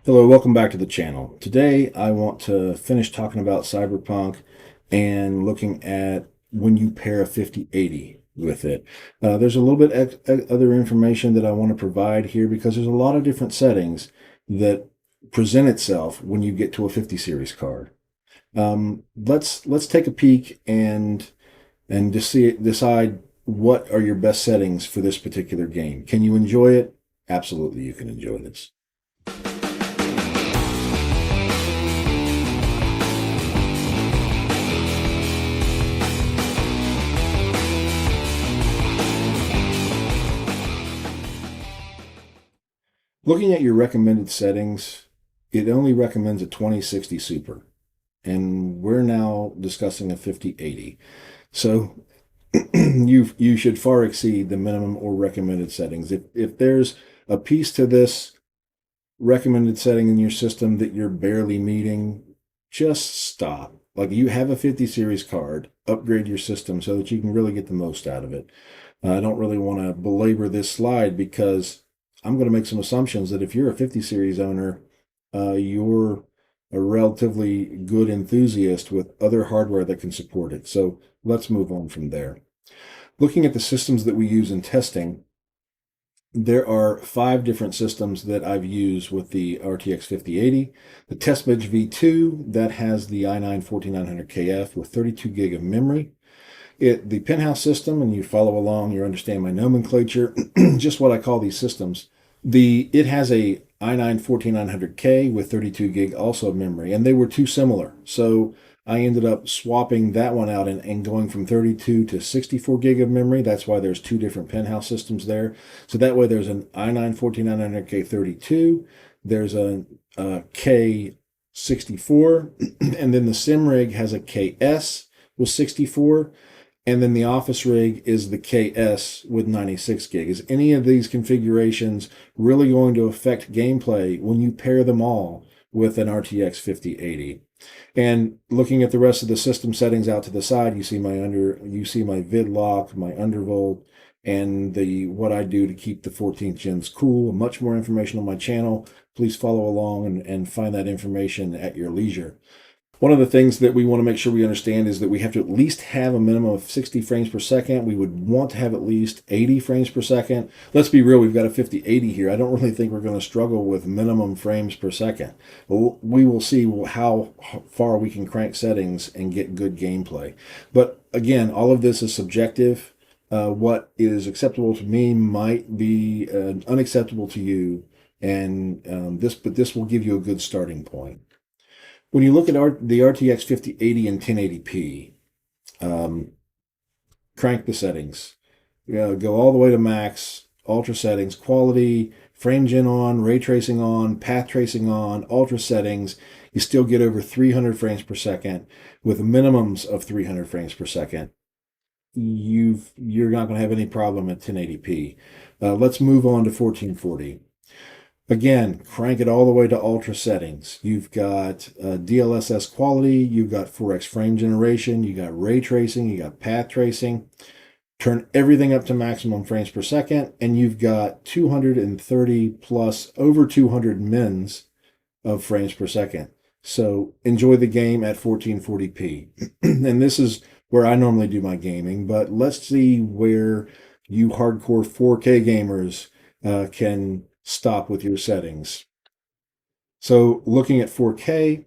Hello, welcome back to the channel. Today I want to finish talking about Cyberpunk and looking at when you pair a 5080 with it. There's a little bit other information that I want to provide here because there's a lot of different settings that present itself when you get to a 50 series card. Let's take a peek and just decide what are your best settings for this particular game. Can you enjoy it? Absolutely, you can enjoy this. Looking at your recommended settings, it only recommends a 2060 Super, and we're now discussing a 5080. So you should far exceed the minimum or recommended settings. If there's a piece to this recommended setting in your system that you're barely meeting, just stop. Like, you have a 50 series card, upgrade your system so that you can really get the most out of it. I don't really want to belabor this slide because I'm going to make some assumptions that if you're a 50 series owner, you're a relatively good enthusiast with other hardware that can support it. So let's move on from there. Looking at the systems that we use in testing, there are 5 different systems that I've used with the RTX 5080. The TestBench V2, that has the i9-14900KF with 32 gig of memory. The Penthouse system, and you follow along, you understand my nomenclature, just what I call these systems. It has a i9-14900K with 32 gig also of memory, and they were too similar. So I ended up swapping that one out and going from 32 to 64 gig of memory. That's why there's 2 different Penthouse systems there. So that way there's an i9-14900K 32, there's a K64, and then the sim rig has a KS with 64. And then the office rig is the KS with 96 gig. Is any of these configurations really going to affect gameplay when you pair them all with an RTX 5080? And looking at the rest of the system settings out to the side, you see my vid lock, my undervolt, and what I do to keep the 14th gens cool. Much more information on my channel. Please follow along and find that information at your leisure. One of the things that we want to make sure we understand is that we have to at least have a minimum of 60 frames per second. We would want to have at least 80 frames per second. Let's be real, we've got a 5080 here. I don't really think we're going to struggle with minimum frames per second. We will see how far we can crank settings and get good gameplay. But again, all of this is subjective. What is acceptable to me might be unacceptable to you, and this will give you a good starting point. When you look at the RTX 5080 in 1080p, crank the settings. Go all the way to max, ultra settings, quality, frame gen on, ray tracing on, path tracing on, ultra settings. You still get over 300 frames per second with minimums of 300 frames per second. You're not going to have any problem at 1080p. Let's move on to 1440. Again, crank it all the way to ultra settings. You've got DLSS quality, you've got 4x frame generation, you got ray tracing, you got path tracing. Turn everything up to maximum frames per second, and you've got 230 plus over 200 mins of frames per second. So enjoy the game at 1440p. And this is where I normally do my gaming, but let's see where you hardcore 4K gamers can stop with your settings. So looking at 4K,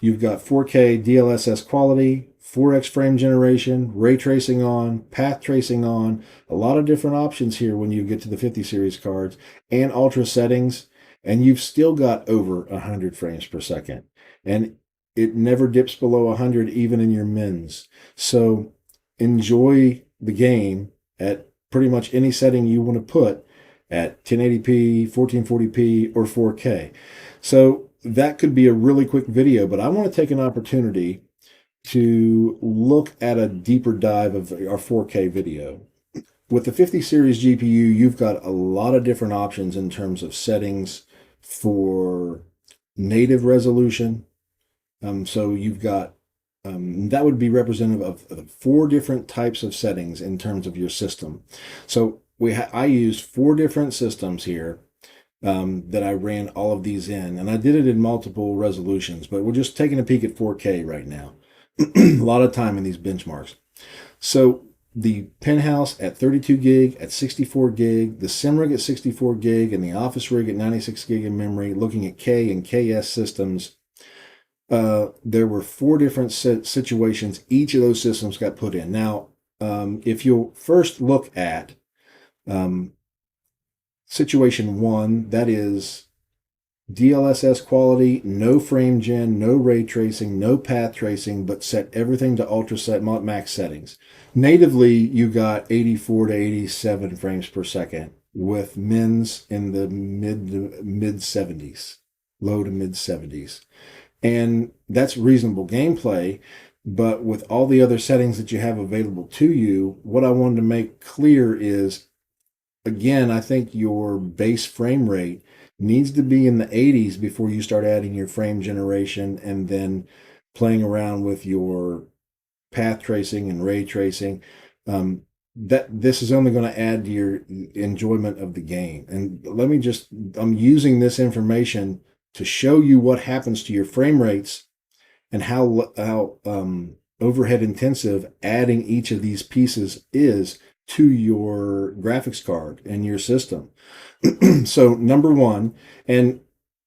you've got 4K DLSS quality, 4x frame generation, ray tracing on, path tracing on, a lot of different options here when you get to the 50 series cards, and ultra settings, and you've still got over 100 frames per second. And it never dips below 100 even in your mins. So enjoy the game at pretty much any setting you want to put at 1080p, 1440p, or 4K. So that could be a really quick video, but I want to take an opportunity to look at a deeper dive of our 4K video. With the 50 series GPU, you've got a lot of different options in terms of settings for native resolution. So you've got that would be representative of 4 different types of settings in terms of your system. So I used 4 different systems here that I ran all of these in. And I did it in multiple resolutions, but we're just taking a peek at 4K right now. A lot of time in these benchmarks. So the Penthouse at 32 gig, at 64 gig, the sim rig at 64 gig, and the office rig at 96 gig in memory, looking at K and KS systems, there were 4 different situations. Each of those systems got put in. Now, if you'll first look at situation 1, that is DLSS quality, no frame gen, no ray tracing, no path tracing, but set everything to ultra set max settings. Natively, you got 84 to 87 frames per second with mins in the mid 70s, low to mid 70s. And that's reasonable gameplay. But with all the other settings that you have available to you, what I wanted to make clear is, again, I think your base frame rate needs to be in the 80s before you start adding your frame generation and then playing around with your path tracing and ray tracing. That this is only going to add to your enjoyment of the game. And I'm using this information to show you what happens to your frame rates and how overhead intensive adding each of these pieces is to your graphics card and your system. So number 1, and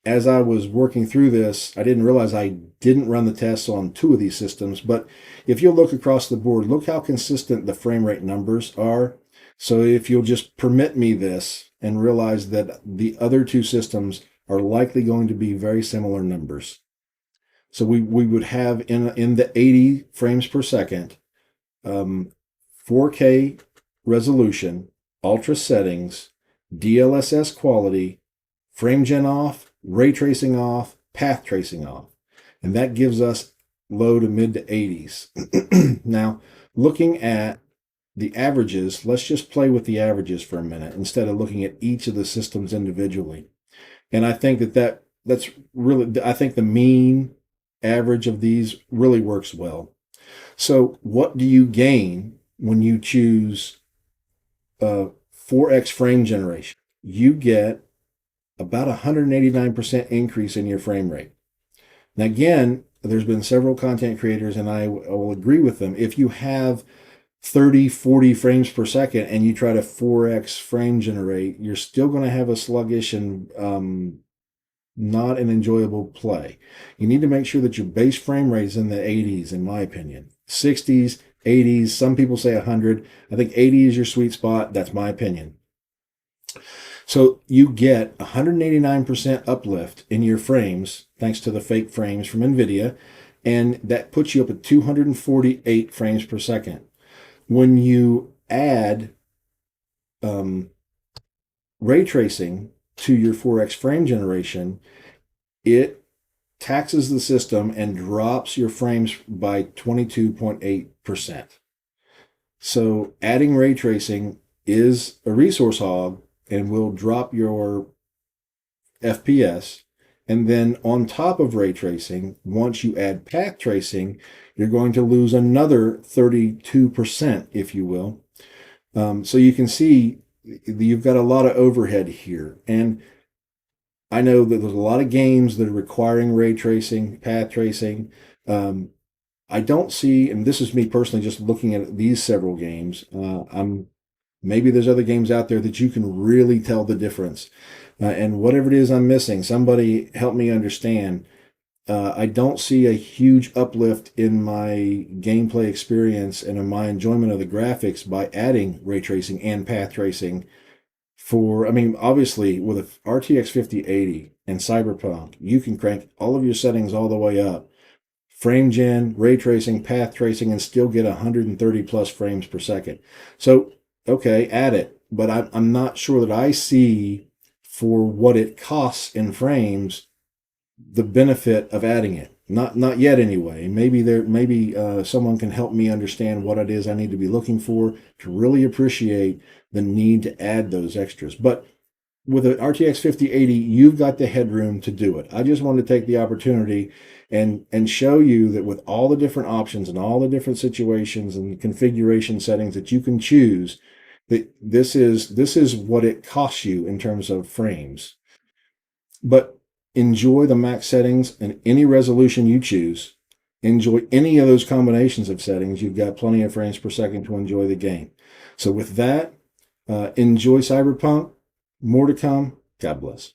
as I was working through this, I didn't realize I didn't run the tests on 2 of these systems, but if you'll look across the board, look how consistent the frame rate numbers are. So if you'll just permit me this and realize that the other 2 systems are likely going to be very similar numbers. So we would have in the 80 frames per second, 4K resolution, ultra settings, DLSS quality, frame gen off, ray tracing off, path tracing off. And that gives us low to mid to 80s. Now, looking at the averages, let's just play with the averages for a minute instead of looking at each of the systems individually. And I think that's really, I think the mean average of these really works well. So what do you gain when you choose 4x frame generation? You get about 189% increase in your frame rate. Now, again, there's been several content creators, and I will agree with them. If you have 30, 40 frames per second and you try to 4x frame generate, you're still going to have a sluggish and not an enjoyable play. You need to make sure that your base frame rate is in the 80s, in my opinion. 60s, 80s, some people say 100. I think 80 is your sweet spot. That's my opinion. So you get 189% uplift in your frames, thanks to the fake frames from NVIDIA, and that puts you up at 248 frames per second. When you add ray tracing to your 4x frame generation, it taxes the system and drops your frames by 22.8%. So adding ray tracing is a resource hog and will drop your FPS. And then on top of ray tracing, once you add path tracing, you're going to lose another 32%, if you will. So you can see you've got a lot of overhead here. And I know that there's a lot of games that are requiring ray tracing, path tracing. I don't see, and this is me personally just looking at these several games, maybe there's other games out there that you can really tell the difference. And whatever it is I'm missing, somebody help me understand. I don't see a huge uplift in my gameplay experience and in my enjoyment of the graphics by adding ray tracing and path tracing. Obviously, with a RTX 5080 and Cyberpunk, you can crank all of your settings all the way up. Frame gen, ray tracing, path tracing, and still get 130 plus frames per second. So, okay, add it. But I'm not sure that I see, for what it costs in frames, the benefit of adding it. Not yet anyway. Maybe someone can help me understand what it is I need to be looking for to really appreciate the need to add those extras. But with an RTX 5080, you've got the headroom to do it. I just wanted to take the opportunity and show you that with all the different options and all the different situations and configuration settings that you can choose, that this is what it costs you in terms of frames. But enjoy the max settings and any resolution you choose. Enjoy any of those combinations of settings. You've got plenty of frames per second to enjoy the game. So with that, enjoy Cyberpunk. More to come. God bless.